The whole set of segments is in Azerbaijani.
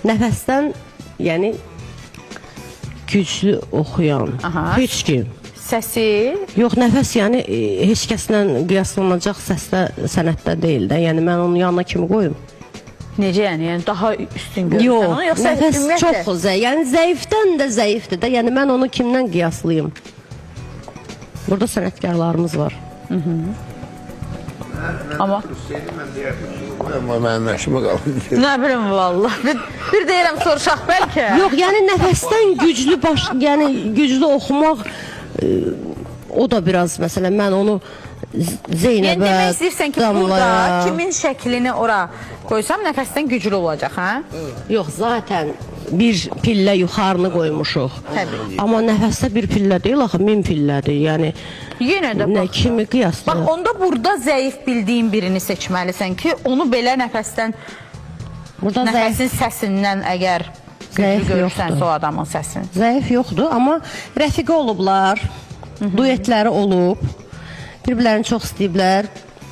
nəfəsdən, yəni güclü oxuyan heç kim. Səsi? Yox, nəfəs yəni heç kəslə qiyaslanacaq səsdə, sənətdə deyil də. Yəni mən onun yanına kimi qoyum? Necə yəni? Yəni daha üstün görürsən onu? Yox, nəfəs çox zəif. Yəni zəifdən də zəifdir də. Yəni mən onu kimdən qiyaslayım? Burada sənətkarlarımız var. Amma mənim nəşimə qalın. nə bilim vallah. Bir deyirəm soruşaq bəlkə. Yox, yəni nəfəsdən güclü yəni güclü oxumaq o da biraz məsələn mən onu Zeynəbə, Yəni demək istəyirsən ki, burada Damlaya. kimin şəklini ora qoysam nəfəsdən güclü olacaq, hə? Yox, zaten bir pillə yuxarını qoymuşuq. Təbii. Amma nəfəsdə bir pillə deyil, axı 1000 pillədir. Yəni Yenə də nə bax. kimi qiyaslayır? Bax, onda burada zəif bildiyin birini seçməlisən ki, onu belə nəfəsdən, Burada nəfəsin səsindən əgər güclü Zəif görürsənsə yoxdur. o adamın səsini. zəif yoxdur, amma rəfiqə olublar, duetləri olub, bir-birlərini çox istəyiblər,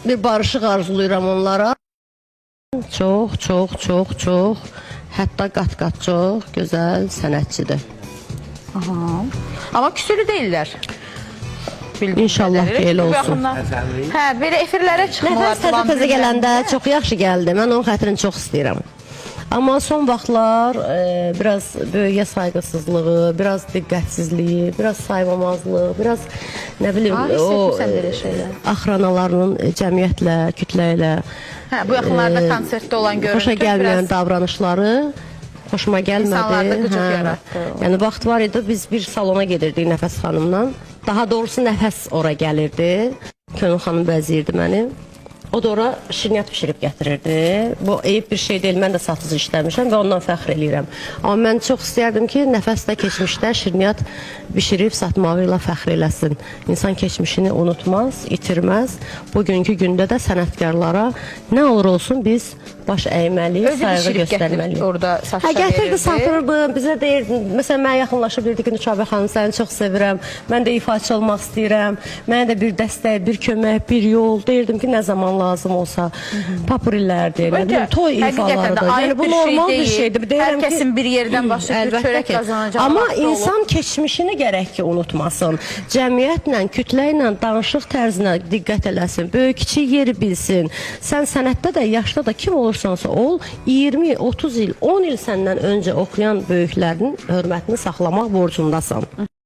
bir barışıq arzulayıram onlara. Çox, çox, çox, çox, hətta qat-qat çox gözəl sənətçidir. Amma küsülü deyirlər. İnşallah ki, elə olsun. Hə, belə efirlərə çıxmalar. Nəfəs təzə-təzə gələndə çox yaxşı gəldi. Mən onun xətrini çox istəyirəm. Amma son vaxtlar biraz böyüyə sayğısızlığı, biraz diqqətsizliyi, biraz sayvamazlığı, biraz nə bilim o axranalarının cəmiyyətlə, kütlə ilə Hə, bu yaxınlarda konsertdə olan görüntü xoşa gəlməyən davranışları xoşuma gəlmədi. İnsanlarda qıcıq yaratdı. Yəni vaxt var idi, biz bir salona gedirdik Nəfəs xanımla. Daha doğrusu Nəfəs ora gəlirdi. Könül xanım bəziyirdi məni. O da ora şirniyyat pişirib gətirirdi. Bu eyib bir şey deyil, mən də satıcı işləmişəm və ondan fəxr eləyirəm. Amma mən çox istəyərdim ki, Nəfəsdə keçmişdə şirniyyat pişirib satmağı ilə fəxr eləsin. İnsan keçmişini unutmaz, itirməz. Bugünkü gündə də sənətkarlara nə olur olsun biz baş əyməliyik, sayğı göstərməliyik. Orada saçlar gətirdi, satırdı, bizə deyirdi, məsələn, mənə yaxınlaşıb deyirdi ki, Nüçabə xanım, səni çox sevirəm, mən də ifaçı olmaq istəyirəm, mənə də bir dəstək, bir kömək, bir yol, deyirdim ki, nə zaman lazım olsa, papurillərdir, toy ifalarıdır, yəni bu normal bir şeydir. Hər kəsin bir yerdən başlayıb bir çörək qazanacaq. Amma insan keçmişini gərək ki, unutmasın, cəmiyyətlə, kütlə ilə danışıq tərzinə diqqət eləsin, böyük kiçik yeri bilsin, sən sənətdə də, yaşda da kim olursansa ol, 20, 30 il, 10 il səndən öncə oxuyan böyüklərin hörmətini saxlamaq borcundasan.